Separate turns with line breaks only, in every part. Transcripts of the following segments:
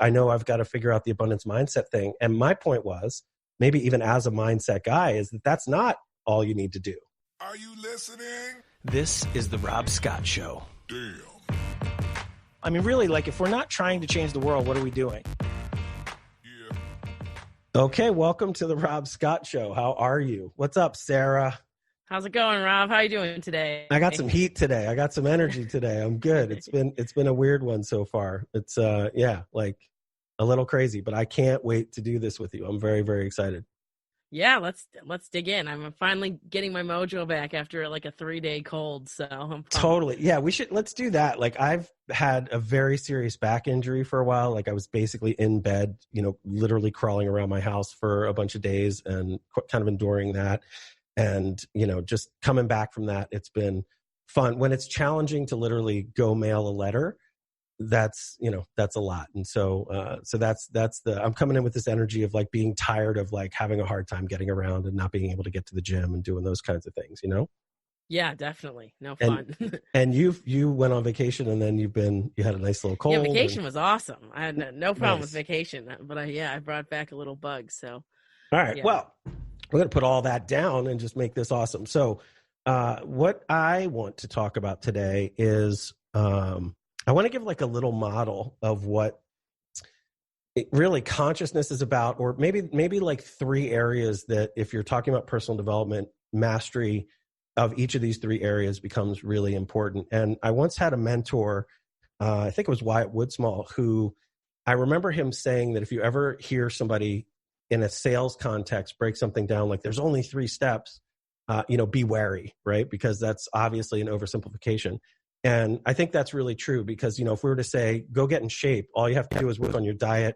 I know I've got to figure out the abundance mindset thing. And my point was, maybe even as a mindset guy, is that that's not all you need to do.
Are you listening?
This is the Rob Scott Show.
Damn.
I mean, really, like, if we're not trying to change the world, what are we doing?
Yeah.
Okay, welcome to the Rob Scott Show. How are you? What's up, Sarah?
How's it going, Rob? How you doing today?
I got some heat today. I got some energy today. I'm good. It's been a weird one so far. It's like a little crazy, but I can't wait to do this with you. I'm very, very excited.
Yeah, let's dig in. I'm finally getting my mojo back after like a 3-day cold, so I'm pumped.
Totally. Yeah, let's do that. Like, I've had a very serious back injury for a while. Like, I was basically in bed, literally crawling around my house for a bunch of days and kind of enduring that. And, just coming back from that, it's been fun. When it's challenging to literally go mail a letter, that's a lot. And so that's I'm coming in with this energy of like being tired of like having a hard time getting around and not being able to get to the gym and doing those kinds of things,
Yeah, definitely. No fun.
And you went on vacation, and then you had a nice little cold.
Yeah, vacation was awesome. I had no problem with
Nice.
vacation, but I brought back a little bug. So,
all right.
Yeah.
Well, we're going to put all that down and just make this awesome. So, what I want to talk about today is, I want to give like a little model of what really consciousness is about, or maybe like 3 areas that, if you're talking about personal development, mastery of each of these 3 areas becomes really important. And I once had a mentor, I think it was Wyatt Woodsmall, who I remember him saying that if you ever hear somebody in a sales context break something down, like there's only 3 steps, be wary, right? Because that's obviously an oversimplification. And I think that's really true, because, if we were to say, go get in shape, all you have to do is work on your diet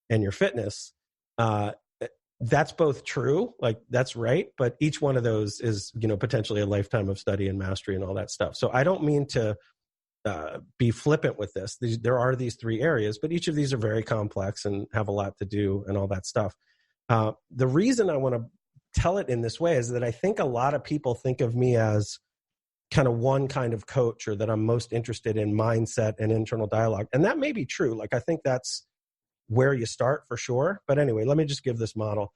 and your fitness. That's both true, like that's right. But each one of those is, potentially a lifetime of study and mastery and all that stuff. So I don't mean to be flippant with this. There are these 3 areas, but each of these are very complex and have a lot to do and all that stuff. The reason I want to tell it in this way is that I think a lot of people think of me as kind of one kind of coach, or that I'm most interested in mindset and internal dialogue. And that may be true. Like, I think that's where you start for sure. But anyway, let me just give this model.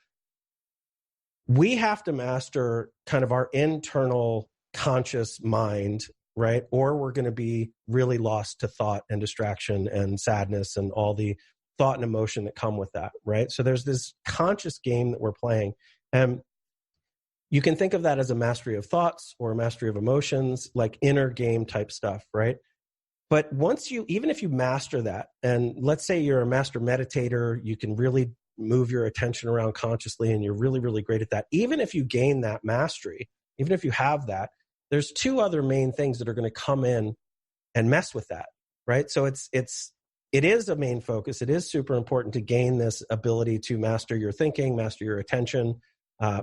We have to master kind of our internal conscious mind, right? Or we're going to be really lost to thought and distraction and sadness and all the thought and emotion that come with that, right? So there's this conscious game that we're playing. And you can think of that as a mastery of thoughts or a mastery of emotions, like inner game type stuff, right? But even if you master that, and let's say you're a master meditator, you can really move your attention around consciously, and you're really, really great at that. Even if you gain that mastery, even if you have that, there's 2 other main things that are going to come in and mess with that, right? So it is a main focus. It is super important to gain this ability to master your thinking, master your attention,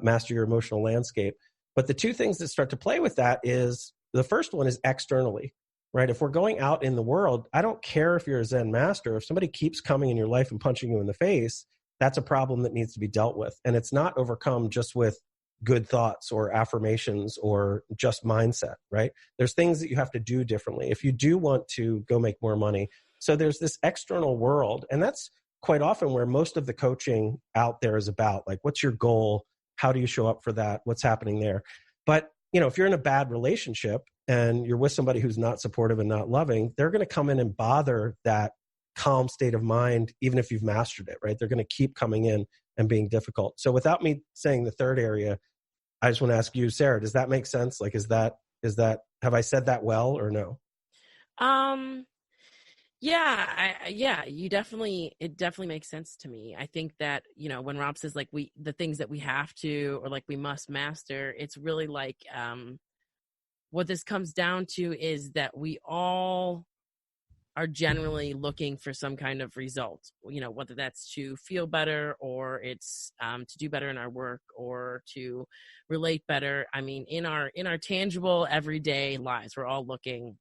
master your emotional landscape. But the 2 things that start to play with that is, the first one is externally, right? If we're going out in the world, I don't care if you're a Zen master. If somebody keeps coming in your life and punching you in the face, that's a problem that needs to be dealt with. And it's not overcome just with good thoughts or affirmations or just mindset, right? There's things that you have to do differently if you do want to go make more money. So there's this external world, and that's quite often where most of the coaching out there is about. Like, what's your goal? How do you show up for that? What's happening there? But, if you're in a bad relationship and you're with somebody who's not supportive and not loving, they're going to come in and bother that calm state of mind, even if you've mastered it, right? They're going to keep coming in and being difficult. So without me saying the 3rd area, I just want to ask you, Sarah, does that make sense? Like, is that, have I said that well or no?
Yeah, it definitely makes sense to me. I think that, when Rob says like the things that we have to, or like we must master, it's really like, what this comes down to is that we all are generally looking for some kind of result, whether that's to feel better, or it's to do better in our work, or to relate better. I mean, in our tangible everyday lives, we're all looking,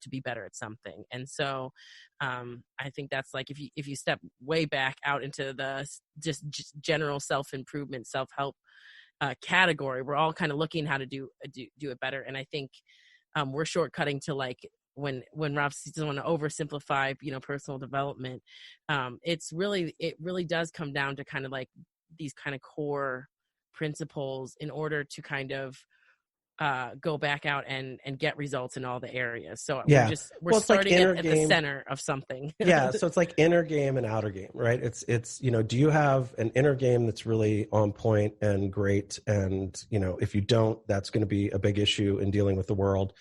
to be better at something. And so I think that's like, if you step way back out into the just general self-improvement, self-help category, we're all kind of looking how to do it better. And I think we're shortcutting to like when Rob doesn't want to oversimplify, personal development. It really does come down to kind of like these kind of core principles in order to kind of go back out and get results in all the areas. So
Yeah.
we're
Well, it's like
starting
inner
at the
game.
center of something.
Yeah. So it's like inner game and outer game, right? It's, do you have an inner game that's really on point and great? And, if you don't, that's going to be a big issue in dealing with the world.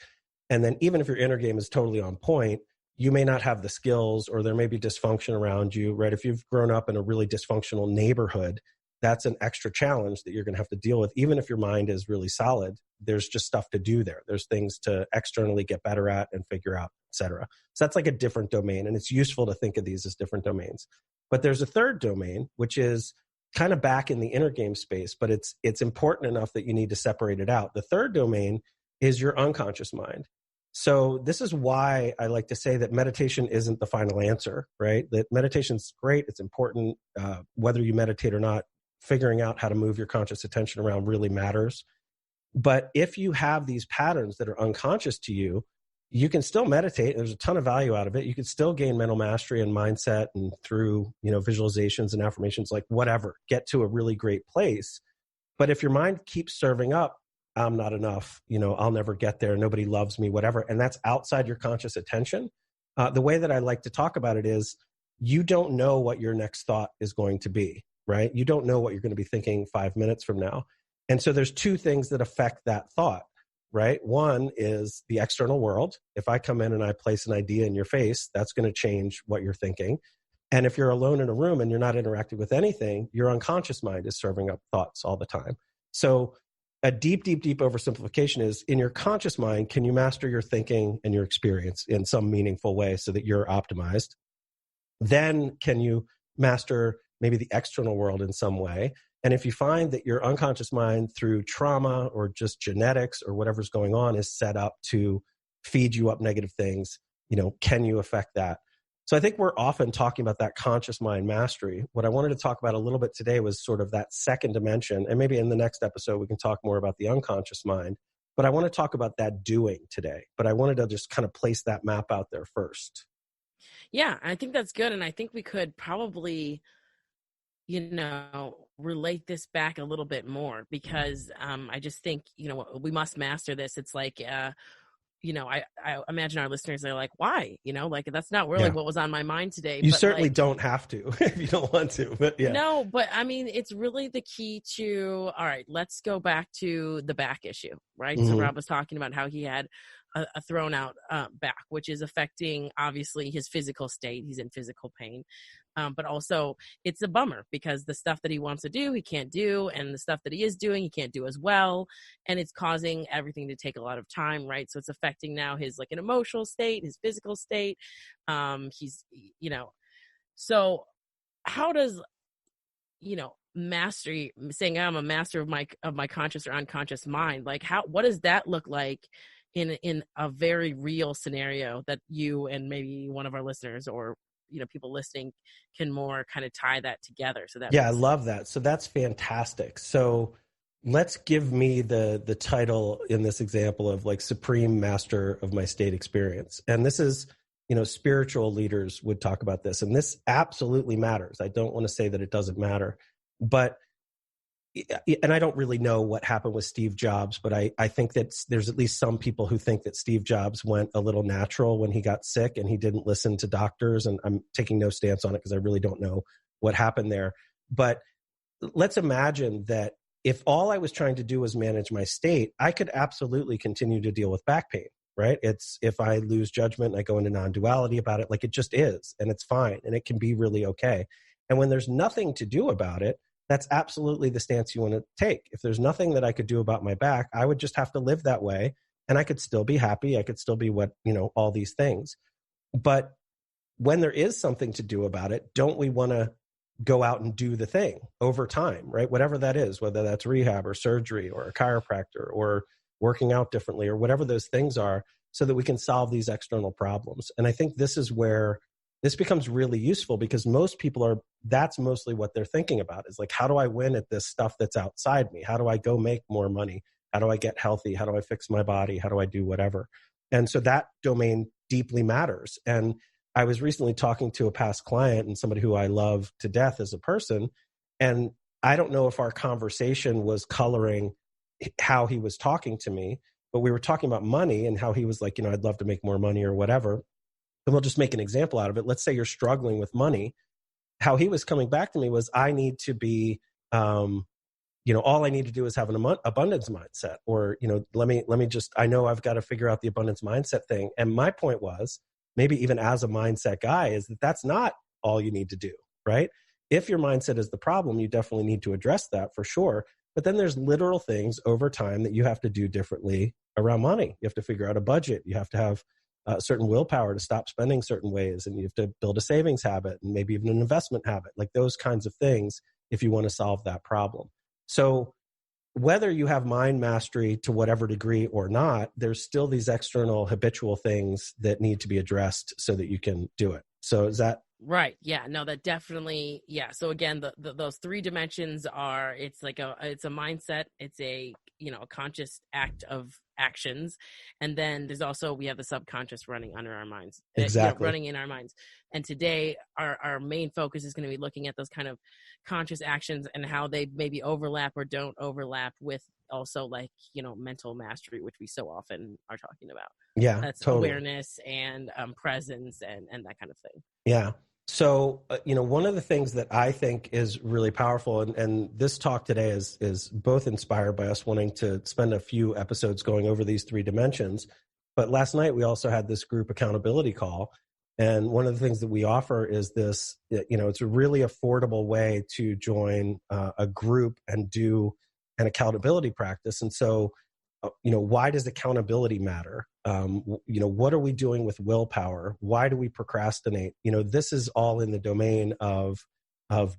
And then even if your inner game is totally on point, you may not have the skills, or there may be dysfunction around you, right? If you've grown up in a really dysfunctional neighborhood, that's an extra challenge that you're going to have to deal with. Even if your mind is really solid, there's just stuff to do there. There's things to externally get better at and figure out, et cetera. So that's like a different domain. And it's useful to think of these as different domains. But there's a third domain, which is kind of back in the inner game space, but it's important enough that you need to separate it out. The third domain is your unconscious mind. So this is why I like to say that meditation isn't the final answer, right? That meditation's great. It's important. Whether you meditate or not, figuring out how to move your conscious attention around really matters. But if you have these patterns that are unconscious to you, you can still meditate. There's a ton of value out of it. You can still gain mental mastery and mindset, and through, visualizations and affirmations, like whatever, get to a really great place. But if your mind keeps serving up, I'm not enough, I'll never get there, nobody loves me, whatever, and that's outside your conscious attention, the way that I like to talk about it is you don't know what your next thought is going to be, right? You don't know what you're going to be thinking 5 minutes from now. And so there's two things that affect that thought, right? One is the external world. If I come in and I place an idea in your face, that's going to change what you're thinking. And if you're alone in a room and you're not interacting with anything, your unconscious mind is serving up thoughts all the time. So a deep oversimplification is, in your conscious mind, can you master your thinking and your experience in some meaningful way so that you're optimized? Then can you master maybe the external world in some way? And if you find that your unconscious mind, through trauma or just genetics or whatever's going on, is set up to feed you up negative things, can you affect that? So I think we're often talking about that conscious mind mastery. What I wanted to talk about a little bit today was sort of that second dimension. And maybe in the next episode, we can talk more about the unconscious mind. But I want to talk about that doing today. But I wanted to just kind of place that map out there first.
Yeah, I think that's good. And I think we could probably, relate this back a little bit more, because I just think, we must master this. It's like, I imagine our listeners are like, why? That's not really what was on my mind today.
You
but
certainly don't have to if you don't want to, but yeah.
No, but I mean, it's really the key to, all right, let's go back to the back issue, right?
Mm-hmm.
So Rob was talking about how he had a thrown out back, which is affecting, obviously, his physical state. He's in physical pain. But also it's a bummer because the stuff that he wants to do, he can't do. And the stuff that he is doing, he can't do as well. And it's causing everything to take a lot of time, right? So it's affecting now his like an emotional state, his physical state. He's, so how does, mastery, saying I'm a master of my conscious or unconscious mind, like what does that look like in a very real scenario that you and maybe one of our listeners or people listening can more kind of tie that together? So that
I love that. So that's fantastic. So let's give me the title in this example of like supreme master of my state experience. And this is, spiritual leaders would talk about this, and this absolutely matters. I don't want to say that it doesn't matter, but and I don't really know what happened with Steve Jobs, but I think that there's at least some people who think that Steve Jobs went a little natural when he got sick and he didn't listen to doctors. And I'm taking no stance on it because I really don't know what happened there. But let's imagine that if all I was trying to do was manage my state, I could absolutely continue to deal with back pain, right? It's if I lose judgment and I go into non-duality about it, like it just is, and it's fine, and it can be really okay. And when there's nothing to do about it, that's absolutely the stance you want to take. If there's nothing that I could do about my back, I would just have to live that way, and I could still be happy. I could still be all these things. But when there is something to do about it, don't we want to go out and do the thing over time, right? Whatever that is, whether that's rehab or surgery or a chiropractor or working out differently or whatever those things are, so that we can solve these external problems. And I think this is where this becomes really useful, because most people that's mostly what they're thinking about, is like, how do I win at this stuff that's outside me? How do I go make more money? How do I get healthy? How do I fix my body? How do I do whatever? And so that domain deeply matters. And I was recently talking to a past client and somebody who I love to death as a person. And I don't know if our conversation was coloring how he was talking to me, but we were talking about money and how he was like, I'd love to make more money or whatever. And we'll just make an example out of it. Let's say you're struggling with money. How he was coming back to me was, I need to be, all I need to do is have an abundance mindset, or, let me just, I know I've got to figure out the abundance mindset thing. And my point was, maybe even as a mindset guy, is that that's not all you need to do, right? If your mindset is the problem, you definitely need to address that for sure. But then there's literal things over time that you have to do differently around money. You have to figure out a budget. You have to have certain willpower to stop spending certain ways. And you have to build a savings habit and maybe even an investment habit, like those kinds of things, if you want to solve that problem. So whether you have mind mastery to whatever degree or not, there's still these external habitual things that need to be addressed so that you can do it. So is that
right? Yeah, no, that definitely, yeah. So again, those three dimensions are, it's a mindset, it's a conscious act of actions, and then there's also, we have the subconscious running under our minds,
exactly
running in our minds. And today our main focus is going to be looking at those kind of conscious actions and how they maybe overlap or don't overlap with also, like, mental mastery, which we so often are talking about.
Yeah,
That's
totally.
awareness and presence and that kind of thing.
Yeah. So, one of the things that I think is really powerful, and this talk today is both inspired by us wanting to spend a few episodes going over these three dimensions. But last night we also had this group accountability call. And one of the things that we offer is this, it's a really affordable way to join a group and do an accountability practice. And so, why does accountability matter? What are we doing with willpower? Why do we procrastinate? This is all in the domain of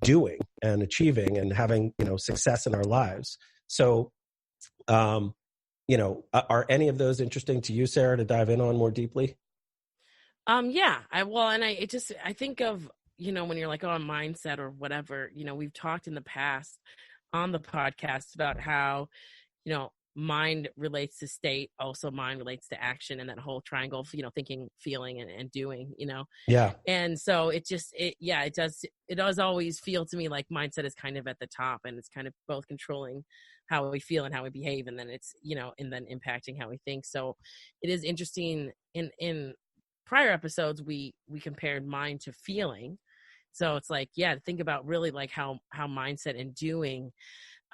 doing and achieving and having, success in our lives. So, are any of those interesting to you, Sarah, to dive in on more deeply?
Yeah, I think of, when you're like on mindset or whatever, we've talked in the past on the podcast about how, mind relates to state, also mind relates to action, and that whole triangle of, thinking, feeling, and doing,
Yeah.
And so it does always feel to me like mindset is kind of at the top, and it's kind of both controlling how we feel and how we behave, and then it's, and then impacting how we think. So it is interesting. In prior episodes, we compared mind to feeling. So it's like, yeah, think about really like how mindset and doing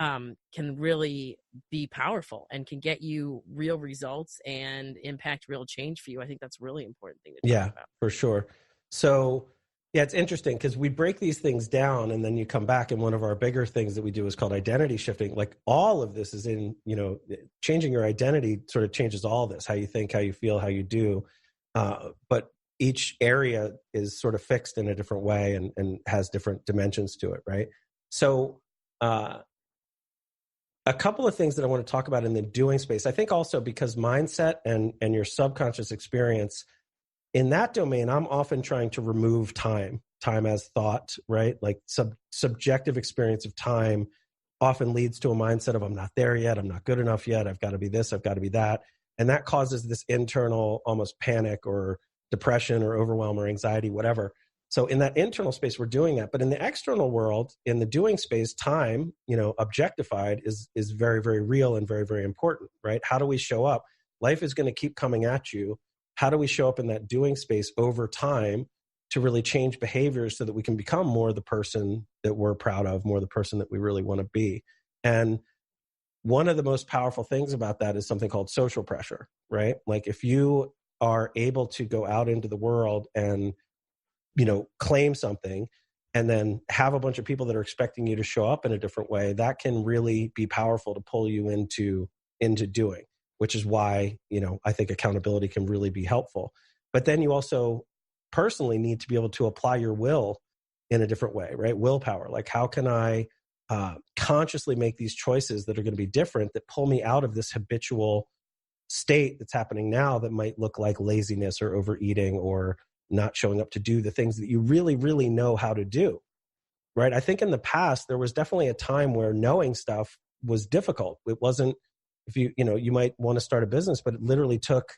can really be powerful and can get you real results and impact real change for you. I think that's a really important thing to talk about.
For sure. So yeah, it's interesting because we break these things down and then you come back, and one of our bigger things that we do is called identity shifting. Like all of this is in, changing your identity sort of changes all this, how you think, how you feel, how you do. But each area is sort of fixed in a different way and has different dimensions to it, right? So a couple of things that I want to talk about in the doing space. I think also because mindset and your subconscious experience, in that domain, I'm often trying to remove time as thought, right? Like subjective experience of time often leads to a mindset of, I'm not there yet, I'm not good enough yet, I've got to be this, I've got to be that. And that causes this internal almost panic or depression or overwhelm or anxiety, whatever. So in that internal space, we're doing that. But in the external world, in the doing space, time, objectified is very, very real and very, very important, right? How do we show up? Life is going to keep coming at you. How do we show up in that doing space over time to really change behaviors so that we can become more the person that we're proud of, more the person that we really want to be? And one of the most powerful things about that is something called social pressure, right? Like if you are able to go out into the world and claim something and then have a bunch of people that are expecting you to show up in a different way, that can really be powerful to pull you into doing, which is why, I think accountability can really be helpful. But then you also personally need to be able to apply your will in a different way, right? Willpower. Like how can I consciously make these choices that are going to be different, that pull me out of this habitual state that's happening now that might look like laziness or overeating or not showing up to do the things that you really, really know how to do, right? I think in the past, there was definitely a time where knowing stuff was difficult. It wasn't, if you might want to start a business, but it literally took,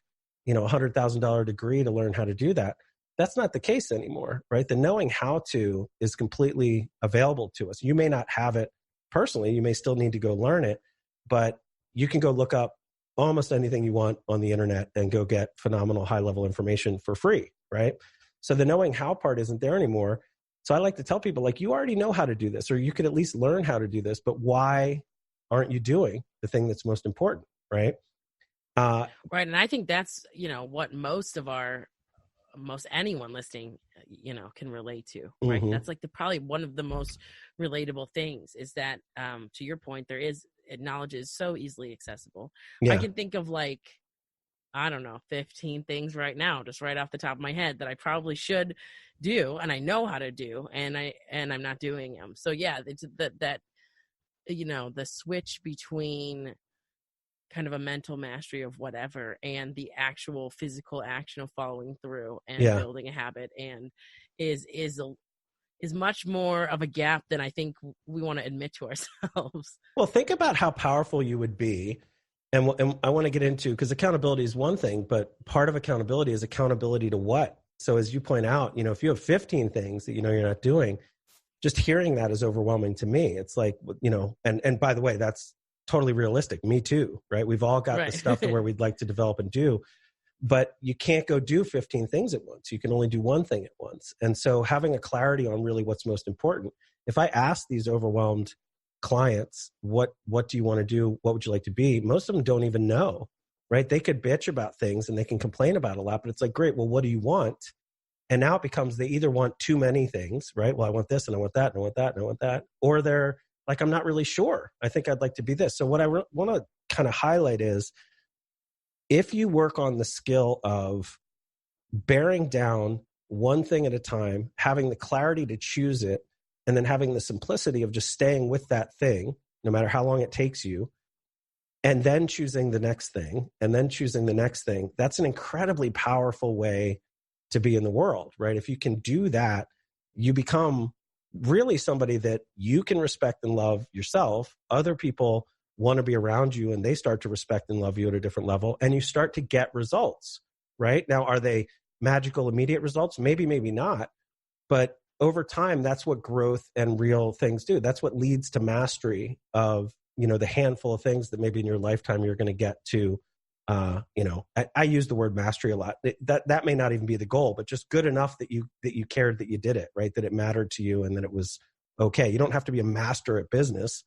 $100,000 degree to learn how to do that. That's not the case anymore, right? The knowing how to is completely available to us. You may not have it personally. You may still need to go learn it, but you can go look up almost anything you want on the internet and go get phenomenal high level information for free, right? So the knowing how part isn't there anymore. So I like to tell people, like, you already know how to do this, or you could at least learn how to do this, but why aren't you doing the thing that's most important, right?
Right. And I think that's, what most anyone listening, can relate to, right?
Mm-hmm.
That's like probably one of the most relatable things is that, to your point, knowledge is so easily accessible.
Yeah.
I can think of I don't know, 15 things right now, just right off the top of my head that I probably should do. And I know how to do, and I'm not doing them. So yeah, it's that the switch between kind of a mental mastery of whatever and the actual physical action of following through and building a habit and is much more of a gap than I think we want to admit to ourselves.
Well, think about how powerful you would be. And I want to get into, because accountability is one thing, but part of accountability is accountability to what? So as you point out, if you have 15 things that you're not doing, just hearing that is overwhelming to me. It's like, and by the way, that's totally realistic. Me too, right? We've all got the stuff to where we'd like to develop and do, but you can't go do 15 things at once. You can only do one thing at once. And so having a clarity on really what's most important. If I ask these overwhelmed clients, what do you want to do? What would you like to be? Most of them don't even know, right? They could bitch about things and they can complain about a lot, but it's like, great, well, what do you want? And now it becomes they either want too many things, right? Well, I want this and I want that and I want that and I want that. Or they're like, I'm not really sure. I think I'd like to be this. So what I want to kind of highlight is, if you work on the skill of bearing down one thing at a time, having the clarity to choose it, and then having the simplicity of just staying with that thing, no matter how long it takes you, and then choosing the next thing, and then choosing the next thing, that's an incredibly powerful way to be in the world, right? If you can do that, you become really somebody that you can respect and love yourself. Other people want to be around you and they start to respect and love you at a different level, and you start to get results, right? Now, are they magical immediate results? Maybe, maybe not. But over time, that's what growth and real things do. That's what leads to mastery of, the handful of things that maybe in your lifetime you're going to get to. I use the word mastery a lot. That may not even be the goal, but just good enough that you cared that you did it, right? That it mattered to you and that it was okay. You don't have to be a master at business,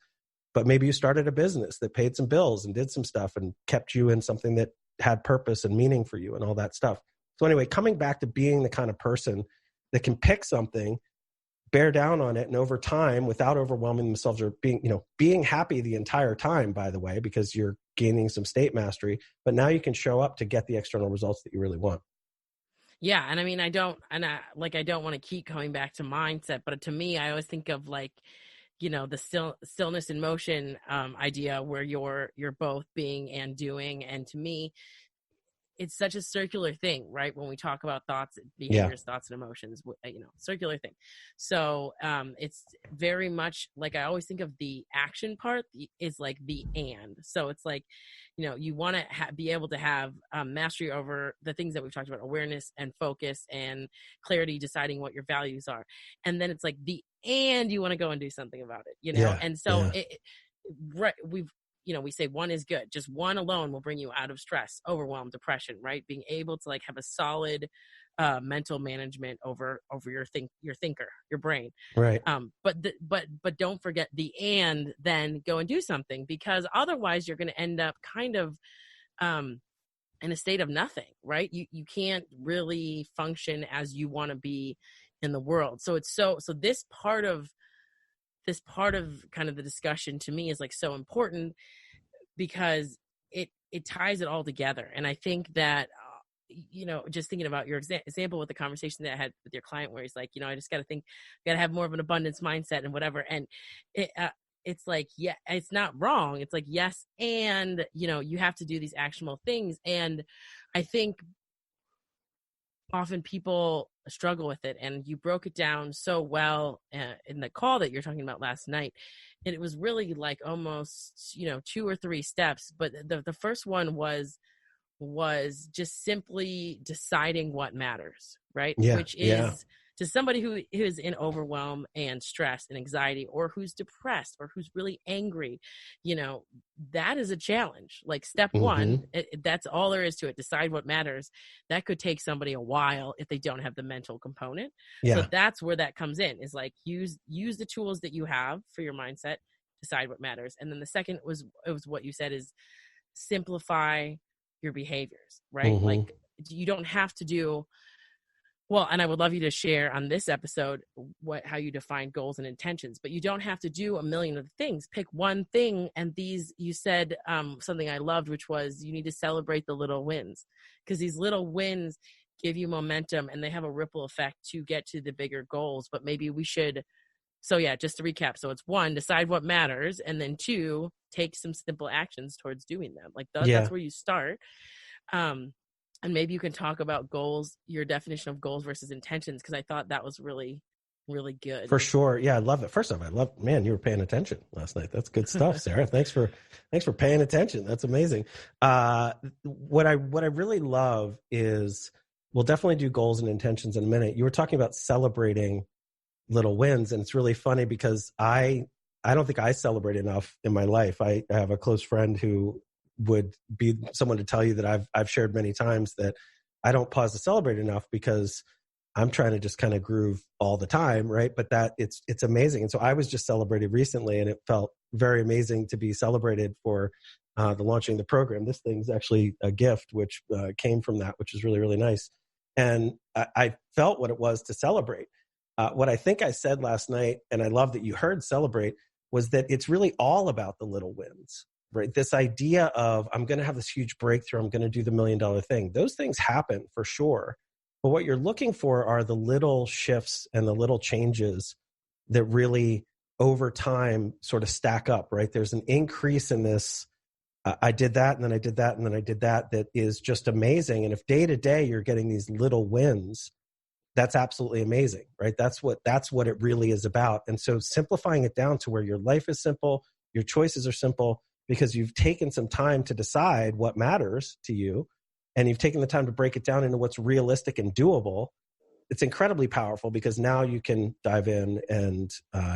but maybe you started a business that paid some bills and did some stuff and kept you in something that had purpose and meaning for you and all that stuff. So anyway, coming back to being the kind of person that can pick something, bear down on it, and over time, without overwhelming themselves or being happy the entire time, by the way, because you're gaining some state mastery, but now you can show up to get the external results that you really want.
Yeah. And I mean, I don't want to keep coming back to mindset, but to me, I always think of the stillness in motion idea where you're both being and doing. And to me, it's such a circular thing, right? When we talk about thoughts, behaviors, thoughts, and emotions, circular thing. So it's very much like, I always think of the action part is like the and. So it's like, you want to be able to have mastery over the things that we've talked about, awareness and focus and clarity, deciding what your values are. And then it's like and you want to go and do something about it, And so we say one is good. Just one alone will bring you out of stress, overwhelm, depression, right? Being able to have a solid mental management over your thinker, your brain.
Right.
But don't forget the and then go and do something, because otherwise you're going to end up kind of in a state of nothing, right? You can't really function as you want to be in the world. So it's so this part of kind of the discussion to me is so important, because it ties it all together. And I think that, just thinking about your example with the conversation that I had with your client, where he's like, I just got to have more of an abundance mindset and whatever. And it's like, yeah, it's not wrong. It's like, yes. And, you have to do these actionable things. And I think often people struggle with it, and you broke it down so well in the call that you're talking about last night. And it was really almost 2 or 3 steps, but the first one was was just simply deciding what matters, right?
Yeah.
Which
Yeah.
is to somebody who is in overwhelm and stress and anxiety, or who's depressed, or who's really angry, that is a challenge. Like step one, that's all there is to it. Decide what matters. That could take somebody a while if they don't have the mental component. So
Yeah.
that's where that comes in, is like use the tools that you have for your mindset, decide what matters. And then the second was what you said, is simplify your behaviors, right? Like you don't have to do well, and I would love you to share on this episode how you define goals and intentions, but you don't have to do a million of things. Pick one thing. And you said something I loved, which was you need to celebrate the little wins, because these little wins give you momentum and they have a ripple effect to get to the bigger goals. But maybe we should, so yeah, just to recap. So it's 1, decide what matters. And then 2, take some simple actions towards doing them. Like that's where you start. And maybe you can talk about goals, your definition of goals versus intentions, because I thought that was really, really good.
For sure. Yeah, I love it. First off, man, you were paying attention last night. That's good stuff, Sarah. Thanks for paying attention. That's amazing. What I really love is, we'll definitely do goals and intentions in a minute. You were talking about celebrating little wins, and it's really funny because I don't think I celebrate enough in my life. I have a close friend who would be someone to tell you that I've shared many times that I don't pause to celebrate enough because I'm trying to just kind of groove all the time, right? But that it's amazing. And so I was just celebrated recently, and it felt very amazing to be celebrated for the launching of the program. This thing's actually a gift, which came from that, which is really, really nice. And I felt what it was to celebrate. What I think I said last night, and I love that you heard celebrate, was that it's really all about the little wins. Right? This idea of, I'm going to have this huge breakthrough, I'm going to do the $1 million thing. Those things happen for sure. But what you're looking for are the little shifts and the little changes that really over time sort of stack up, right? There's an increase in this. I did that, and then I did that, and then I did that. That is just amazing. And if day to day you're getting these little wins, that's absolutely amazing, right? That's what it really is about. And so simplifying it down to where your life is simple, your choices are simple, because you've taken some time to decide what matters to you, and you've taken the time to break it down into what's realistic and doable. It's incredibly powerful, because now you can dive in and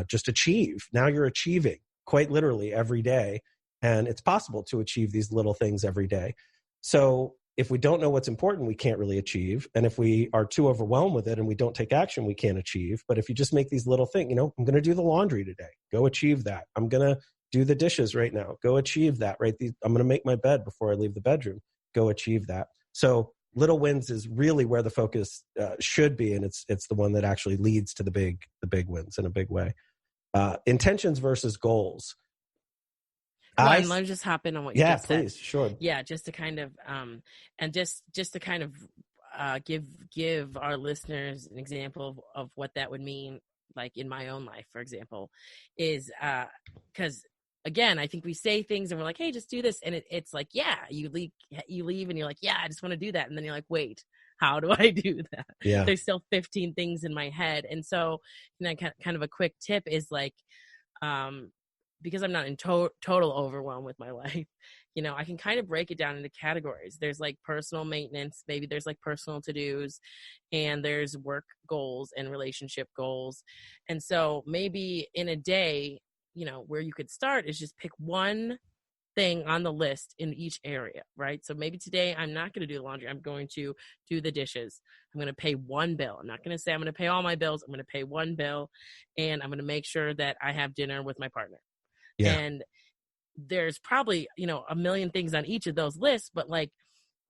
just achieve. Now you're achieving quite literally every day, and it's possible to achieve these little things every day. So if we don't know what's important, we can't really achieve. And if we are too overwhelmed with it and we don't take action, we can't achieve. But if you just make these little things, I'm going to do the laundry today, go achieve that. I'm going to do the dishes right now, go achieve that, right? I'm going to make my bed before I leave the bedroom, go achieve that. So little wins is really where the focus should be. And it's the one that actually leads to the big wins in a big way. Intentions versus goals.
Let me just hop in on what you just said. Yeah,
please, sure.
Yeah, just to kind of, and just to kind of give our listeners an example of what that would mean, like in my own life, for example, is because again, I think we say things and we're like, hey, just do this. And it's like, yeah, you leave and you're like, yeah, I just want to do that. And then you're like, wait, how do I do that?
Yeah.
There's still 15 things in my head. And so, kind of a quick tip is like, because I'm not in total overwhelm with my life, I can kind of break it down into categories. There's like personal maintenance, maybe there's like personal to-dos, and there's work goals and relationship goals. And so maybe in a day, where you could start is just pick one thing on the list in each area, right? So maybe today I'm not going to do the laundry. I'm going to do the dishes. I'm going to pay one bill. I'm not going to say I'm going to pay all my bills. I'm going to pay one bill, and I'm going to make sure that I have dinner with my partner. Yeah. And there's probably, a million things on each of those lists, but like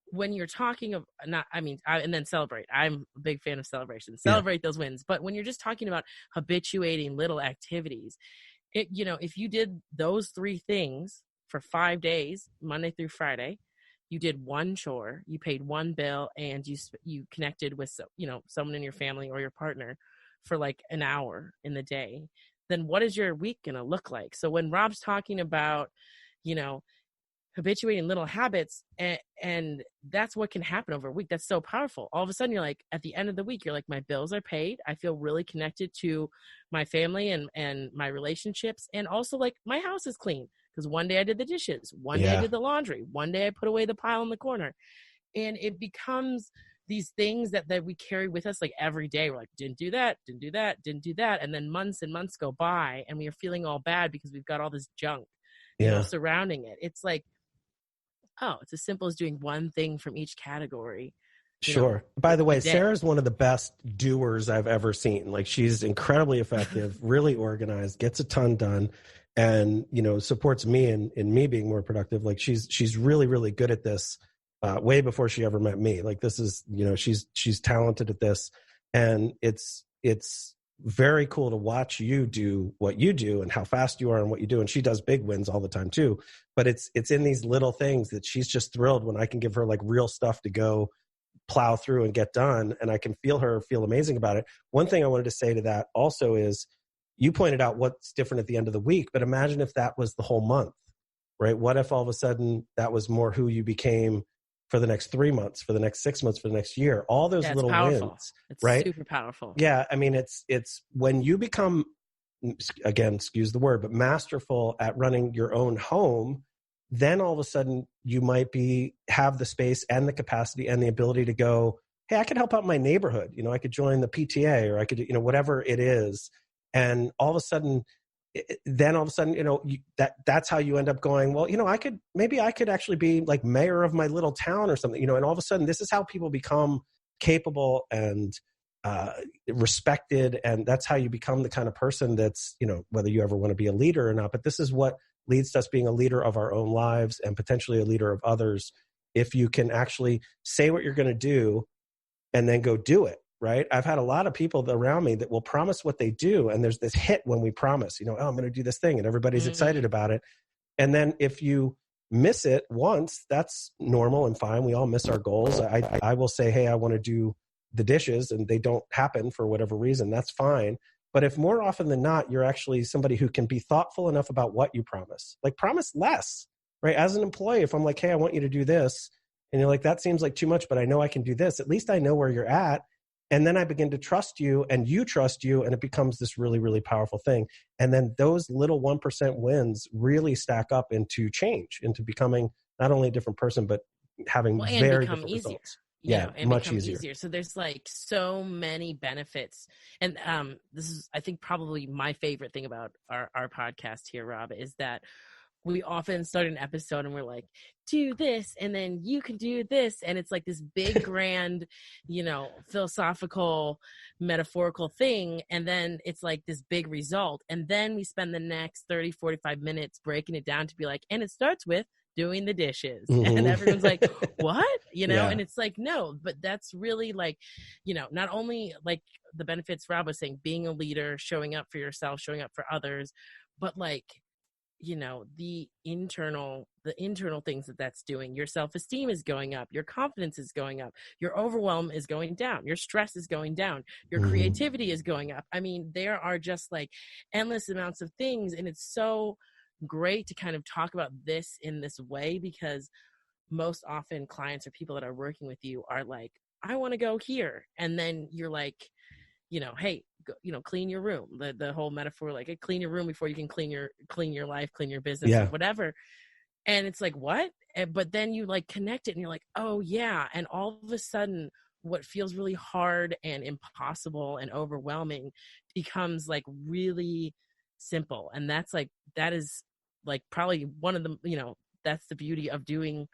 when you're talking of and then celebrate. I'm a big fan of celebration. Celebrate those wins. But when you're just talking about habituating little activities, if you did those 3 things for 5 days, Monday through Friday, you did one chore, you paid one bill, and you connected with, someone in your family or your partner for like an hour in the day, then what is your week going to look like? So when Rob's talking about, habituating little habits, and that's what can happen over a week. That's so powerful. All of a sudden you're like, at the end of the week, you're like, my bills are paid. I feel really connected to my family and my relationships. And also like my house is clean. because one day I did the dishes, one day I
Yeah.
did the laundry, one day I put away the pile in the corner. And it becomes these things that we carry with us like every day. We're like, didn't do that, didn't do that, didn't do that. And then months and months go by and we are feeling all bad because we've got all this junk,
Yeah.
surrounding it. It's like, oh, it's as simple as doing one thing from each category.
Sure. By the way,
day.
Sarah's one of the best doers I've ever seen. Like, she's incredibly effective, really organized, gets a ton done, and, supports me in me being more productive. Like, she's really, really good at this, way before she ever met me. Like, this is, she's talented at this, and it's very cool to watch you do what you do and how fast you are and what you do. And she does big wins all the time too, but it's in these little things that she's just thrilled when I can give her like real stuff to go plow through and get done, and I can feel amazing about it. One thing I wanted to say to that also is, you pointed out what's different at the end of the week, but imagine if that was the whole month, right? What if all of a sudden that was more who you became for the next 3 months, for the next 6 months, for the next year? All those little wins,
it's
right?
Super powerful.
Yeah, I mean, it's when you become, again, excuse the word, but masterful at running your own home, then all of a sudden you might have the space and the capacity and the ability to go, hey, I could help out my neighborhood. I could join the PTA, or I could, whatever it is. And all of a sudden, that's how you end up going, well, I could actually be like mayor of my little town or something, and all of a sudden this is how people become capable and respected. And that's how you become the kind of person that's, whether you ever want to be a leader or not, but this is what leads to us being a leader of our own lives and potentially a leader of others. If you can actually say what you're going to do and then go do it, right? I've had a lot of people around me that will promise what they do. And there's this hit when we promise, oh, I'm going to do this thing, and everybody's excited about it. And then if you miss it once, that's normal and fine. We all miss our goals. I will say, hey, I want to do the dishes, and they don't happen for whatever reason. That's fine. But if more often than not, you're actually somebody who can be thoughtful enough about what you promise, like promise less, right? As an employee, if I'm like, hey, I want you to do this, and you're like, that seems like too much, but I know I can do this, at least I know where you're at. And then I begin to trust you, and you trust you, and it becomes this really, really powerful thing. And then those little 1% wins really stack up into change, into becoming not only a different person, but having very different results.
And
much
become
easier.
So there's like so many benefits. And this is, I think, probably my favorite thing about our podcast here, Rob, is that we often start an episode and we're like, do this, and then you can do this. And it's like this big, grand, philosophical, metaphorical thing. And then it's like this big result. And then we spend the next 30, 45 minutes breaking it down to be like, and it starts with doing the dishes.
Mm-hmm.
And everyone's like, what?
Yeah.
And it's like, no, but that's really like, not only like the benefits Rob was saying, being a leader, showing up for yourself, showing up for others, but like, the internal things that's doing. Your self-esteem is going up, your confidence is going up, your overwhelm is going down, your stress is going down, your creativity is going up. I mean, there are just like endless amounts of things. And it's so great to kind of talk about this in this way, because most often clients or people that are working with you are like, I want to go here. And then you're like, hey, go, clean your room. The whole metaphor, like, clean your room before you can clean your life, clean your business, or whatever. And it's like, what? But then you like connect it and you're like, oh yeah. And all of a sudden what feels really hard and impossible and overwhelming becomes like really simple. And that is like probably one of the, that's the beauty of doing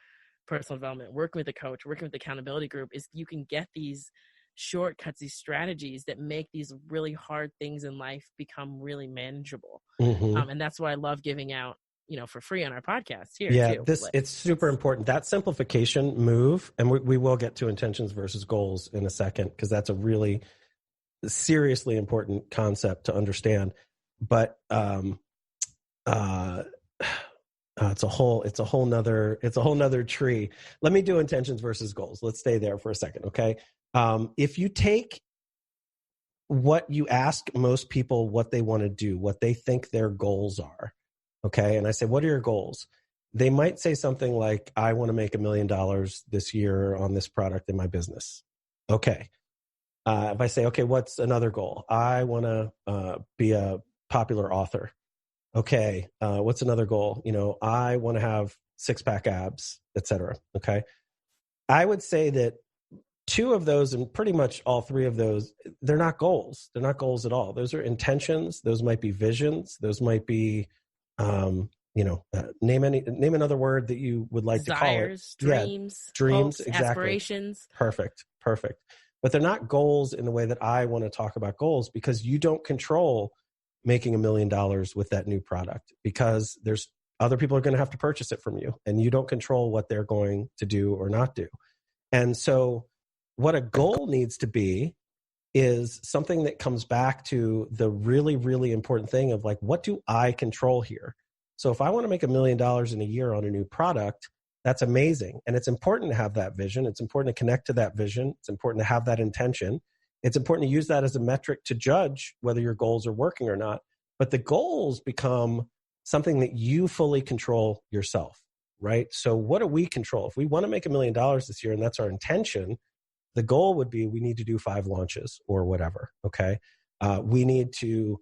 personal development, working with a coach, working with the accountability group, is you can get these shortcuts, these strategies that make these really hard things in life become really manageable. And that's why I love giving out, for free on our podcast here too.
It's super important, that simplification move. And we will get to intentions versus goals in a second, because that's a really seriously important concept to understand. But it's a whole nother tree. Let me do intentions versus goals. Let's stay there for a second. Okay. If you take what you ask most people, what they want to do, what they think their goals are. Okay. And I say, what are your goals? They might say something like, I want to make $1 million this year on this product in my business. Okay. If I say, okay, what's another goal? I want to be a popular author. okay, what's another goal? I want to have 6-pack abs, etc. Okay. I would say that 2 of those and pretty much all 3 of those, they're not goals. They're not goals at all. Those are intentions. Those might be visions. Those might be, name another word that you would like to call it.
Desires, dreams,
Dreams,
hopes,
exactly.
aspirations.
Perfect. But they're not goals in the way that I want to talk about goals, because you don't control making $1 million with that new product, because there's other people are going to have to purchase it from you, and you don't control what they're going to do or not do. And so what a goal needs to be is something that comes back to the really, really important thing of like, what do I control here? So if I want to make $1 million in a year on a new product, that's amazing. And it's important to have that vision. It's important to connect to that vision. It's important to have that intention. It's important to use that as a metric to judge whether your goals are working or not. But the goals become something that you fully control yourself, right? So what do we control? If we want to make $1 million this year and that's our intention, the goal would be we need to do 5 launches or whatever, okay? We need to,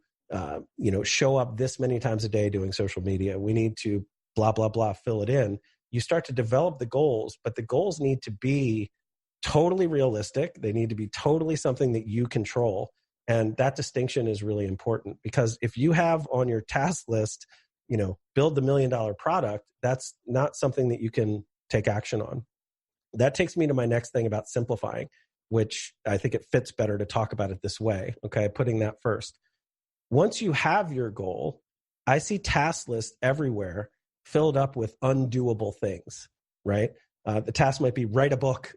show up this many times a day doing social media. We need to blah, blah, blah, fill it in. You start to develop the goals, but the goals need to be totally realistic. They need to be totally something that you control. And that distinction is really important, because if you have on your task list, build the $1 million product, that's not something that you can take action on. That takes me to my next thing about simplifying, which I think it fits better to talk about it this way. Okay. Putting that first. Once you have your goal, I see task lists everywhere filled up with undoable things, right? The task might be write a book,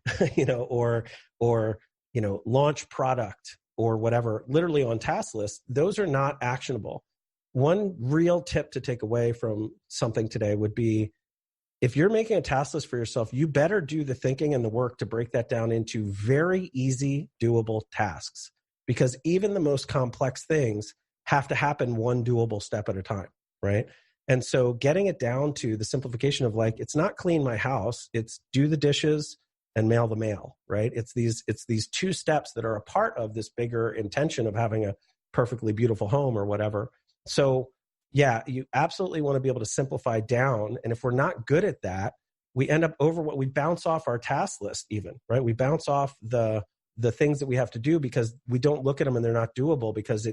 or launch product or whatever, literally on task lists. Those are not actionable. One real tip to take away from something today would be, if you're making a task list for yourself, you better do the thinking and the work to break that down into very easy, doable tasks, because even the most complex things have to happen one doable step at a time, right? And so getting it down to the simplification of like, it's not clean my house, it's do the dishes and mail the mail, right? It's these 2 steps that are a part of this bigger intention of having a perfectly beautiful home or whatever. So yeah, you absolutely want to be able to simplify down. And if we're not good at that, we end up we bounce off our task list even, right? We bounce off the things that we have to do because we don't look at them and they're not doable, because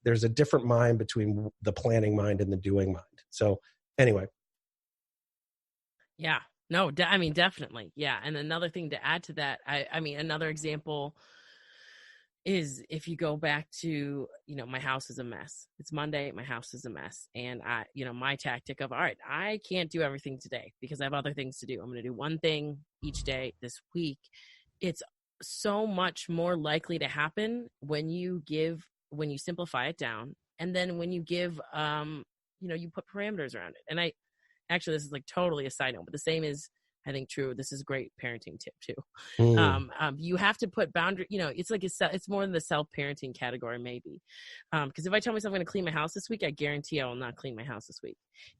there's a different mind between the planning mind and the doing mind. So anyway.
Yeah, no, definitely. Yeah. And another thing to add to that, another example is if you go back to, my house is a mess. It's Monday, my house is a mess. And my tactic of, all right, I can't do everything today because I have other things to do. I'm going to do one thing each day this week. It's so much more likely to happen when you simplify it down. And then when you give, you put parameters around it. And this is like totally a side note, but the same is, I think, true. This is a great parenting tip too. You have to put boundary, it's like, it's more in the self-parenting category maybe. Because if I tell myself I'm going to clean my house this week, I guarantee I will not clean my house this week.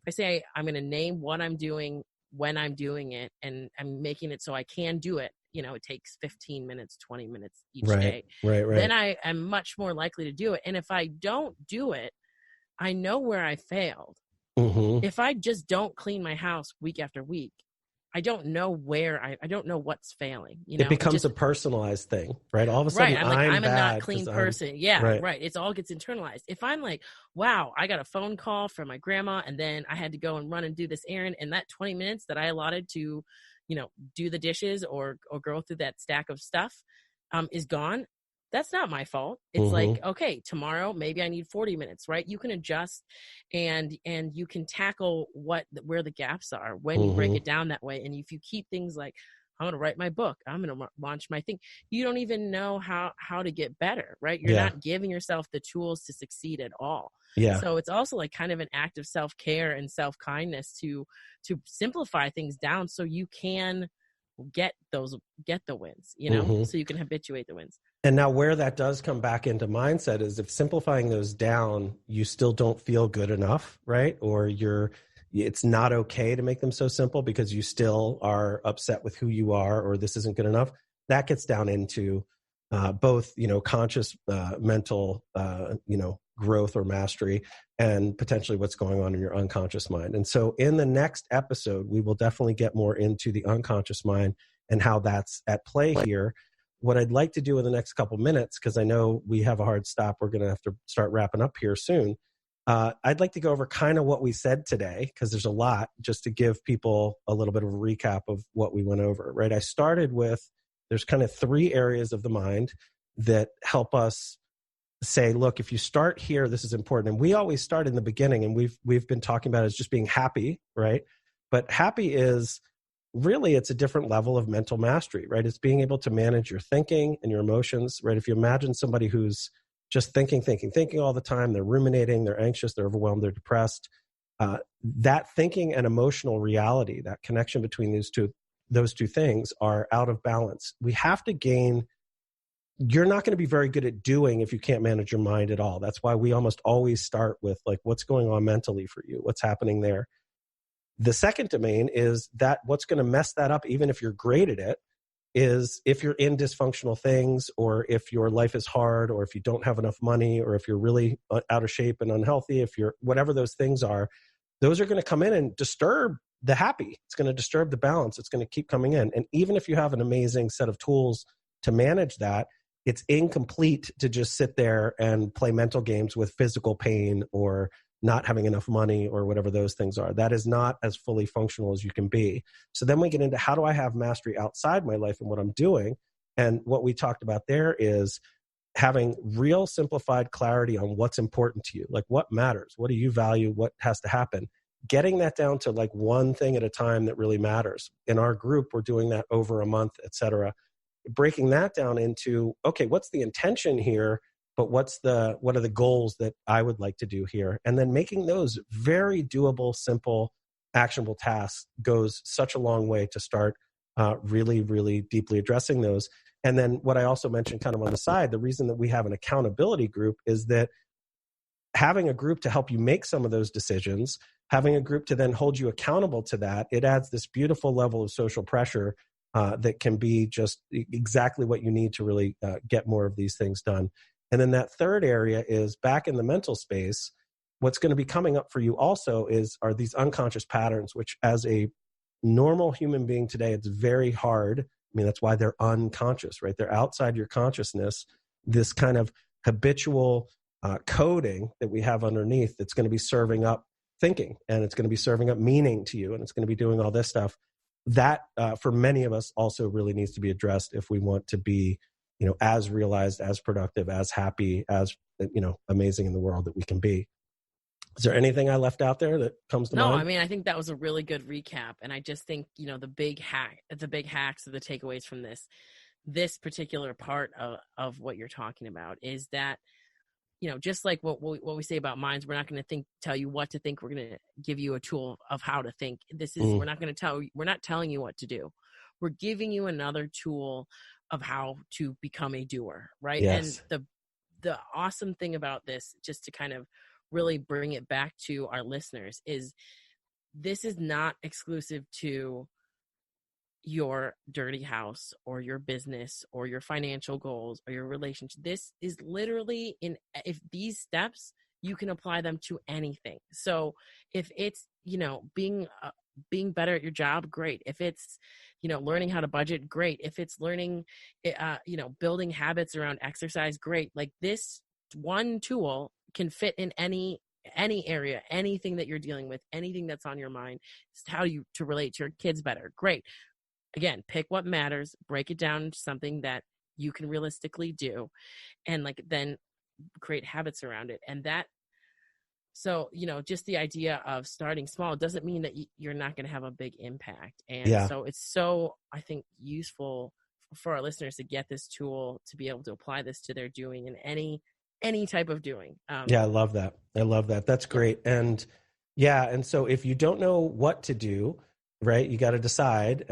If I say I'm going to name what I'm doing, when I'm doing it, and I'm making it so I can do it, it takes 15 minutes, 20 minutes each day.
Right.
Then I am much more likely to do it. And if I don't do it, I know where I failed.
Mm-hmm.
If I just don't clean my house week after week, I don't know where I don't know what's failing.
It becomes a personalized thing, right? All of a sudden,
right. I'm a not clean person. Yeah, right. It all gets internalized. If I'm like, wow, I got a phone call from my grandma, and then I had to go and run and do this errand, and that 20 minutes that I allotted to, do the dishes or go through that stack of stuff, is gone. That's not my fault. It's like, okay, tomorrow maybe I need 40 minutes, right? You can adjust and you can tackle where the gaps are when you break it down that way. And if you keep things like, I'm going to write my book, I'm going to launch my thing, you don't even know how to get better, right? You're not giving yourself the tools to succeed at all.
Yeah.
So it's also like kind of an act of self-care and self-kindness to simplify things down so you can get the wins, so you can habituate the wins.
And now where that does come back into mindset is if simplifying those down, you still don't feel good enough, right? Or it's not okay to make them so simple because you still are upset with who you are, or this isn't good enough. That gets down into both, conscious, mental, growth or mastery, and potentially what's going on in your unconscious mind. And so in the next episode, we will definitely get more into the unconscious mind and how that's at play here. What I'd like to do in the next couple minutes, because I know we have a hard stop, we're going to have to start wrapping up here soon. I'd like to go over kind of what we said today, because there's a lot, just to give people a little bit of a recap of what we went over, right? I started with, there's kind of 3 areas of the mind that help us say, look, if you start here, this is important. And we always start in the beginning, and we've been talking about it as just being happy, right? But happy is really, it's a different level of mental mastery, right? It's being able to manage your thinking and your emotions, right? If you imagine somebody who's just thinking all the time, they're ruminating, they're anxious, they're overwhelmed, they're depressed, that thinking and emotional reality, that connection between those two things are out of balance. We have to gain. You're not going to be very good at doing if you can't manage your mind at all. That's why we almost always start with, like, what's going on mentally for you? What's happening there? The second domain is that what's going to mess that up, even if you're great at it, is if you're in dysfunctional things, or if your life is hard, or if you don't have enough money, or if you're really out of shape and unhealthy, if you're whatever those things are, those are going to come in and disturb the happy. It's going to disturb the balance. It's going to keep coming in. And even if you have an amazing set of tools to manage that, it's incomplete to just sit there and play mental games with physical pain or not having enough money or whatever those things are. That is not as fully functional as you can be. So then we get into, how do I have mastery outside my life and what I'm doing? And what we talked about there is having real simplified clarity on what's important to you. Like, what matters? What do you value? What has to happen? Getting that down to like one thing at a time that really matters. In our group, we're doing that over a month, et cetera. Breaking that down into, okay, what's the intention here, but what are the goals that I would like to do here? And then making those very doable, simple, actionable tasks goes such a long way to start really, really deeply addressing those. And then what I also mentioned kind of on the side, the reason that we have an accountability group is that having a group to help you make some of those decisions, having a group to then hold you accountable to that, it adds this beautiful level of social pressure that can be just exactly what you need to really get more of these things done. And then that third area is back in the mental space. What's going to be coming up for you also are these unconscious patterns, which as a normal human being today, it's very hard. I mean, that's why they're unconscious, right? They're outside your consciousness, this kind of habitual coding that we have underneath that's going to be serving up thinking, and it's going to be serving up meaning to you, and it's going to be doing all this stuff. That for many of us also really needs to be addressed if we want to be, as realized, as productive, as happy, as, amazing in the world that we can be. Is there anything I left out there that comes to mind?
No, I mean, I think that was a really good recap. And I just think, the big hacks or the takeaways from this particular part of what you're talking about is that, just like what we say about minds, we're not going to tell you what to think. We're going to give you a tool of how to think. We're not telling you what to do. We're giving you another tool of how to become a doer, right?
Yes.
And the awesome thing about this, just to kind of really bring it back to our listeners, is this is not exclusive to your dirty house or your business or your financial goals or your relationship. This is literally if these steps, you can apply them to anything. So if it's, being better at your job, great. If it's, learning how to budget, great. If it's learning, building habits around exercise, great. Like, this one tool can fit in any area, anything that you're dealing with, anything that's on your mind. It's how to relate to your kids better. Great. Again, pick what matters, break it down into something that you can realistically do, and then create habits around it. And that, so, just the idea of starting small doesn't mean that you're not going to have a big impact. And so it's so, I think, useful for our listeners to get this tool, to be able to apply this to their doing in any type of doing.
I love that. That's great. And so if you don't know what to do, right, you got to decide.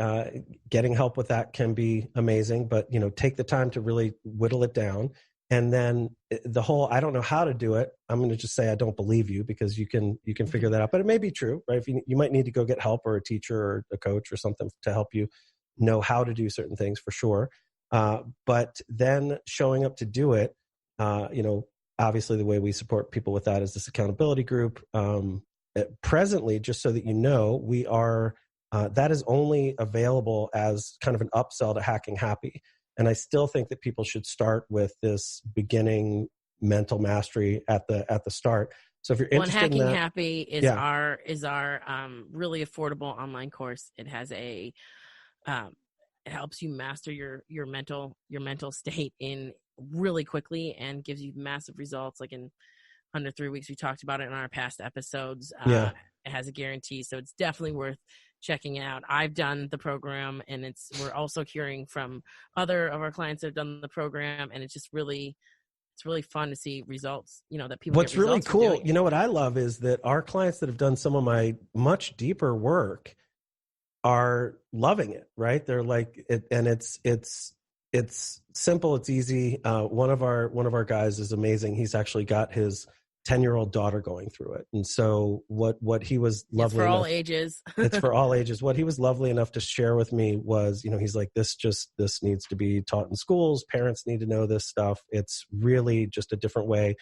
Getting help with that can be amazing, but take the time to really whittle it down. And then the whole, I don't know how to do it, I'm going to just say I don't believe you, because you can figure that out. But it may be true, right? If you might need to go get help, or a teacher or a coach or something to help you know how to do certain things, for sure. But then showing up to do it, obviously the way we support people with that is this accountability group. Presently, just so that you know, we are, that is only available as kind of an upsell to Hacking Happy. And I still think that people should start with this beginning mental mastery at the start. So if you're interested in that,
Hacking Happy is our really affordable online course. It has it helps you master your mental state in really quickly and gives you massive results, like in under 3 weeks. We talked about it in our past episodes. It has a guarantee, so it's definitely worth checking out. I've done the program, and we're also hearing from other of our clients that have done the program, and it's really fun to see results, that people
What's
get results
really cool,
doing.
what I love is that our clients that have done some of my much deeper work are loving it, right? They're like it, and it's simple, it's easy. One of our guys is amazing. He's actually got his 10-year-old daughter going through it. And so what he was lovely
It's for
enough,
all ages.
It's for all ages. What he was lovely enough to share with me was, he's like, this needs to be taught in schools. Parents need to know this stuff. It's really just a different way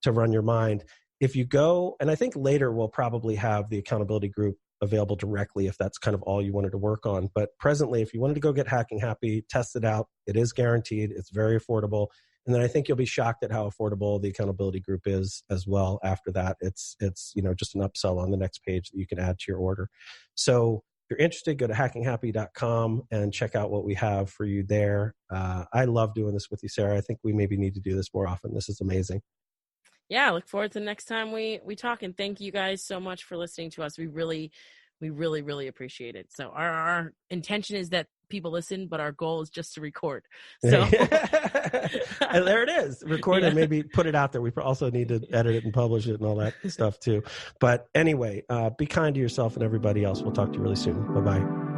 to run your mind. If you go, and I think later we'll probably have the accountability group available directly if that's kind of all you wanted to work on. But presently, if you wanted to go get Hacking Happy, test it out. It is guaranteed. It's very affordable. And then I think you'll be shocked at how affordable the accountability group is as well. After that, it's just an upsell on the next page that you can add to your order. So if you're interested, go to hackinghappy.com and check out what we have for you there. I love doing this with you, Sarah. I think we maybe need to do this more often. This is amazing.
Yeah, I look forward to the next time we talk, and thank you guys so much for listening to us. We really appreciate it. So our intention is that people listen, but our goal is just to record. So
and there it is, record and maybe put it out there. We also need to edit it and publish it and all that stuff too. But anyway, be kind to yourself and everybody else. We'll talk to you really soon. Bye-bye.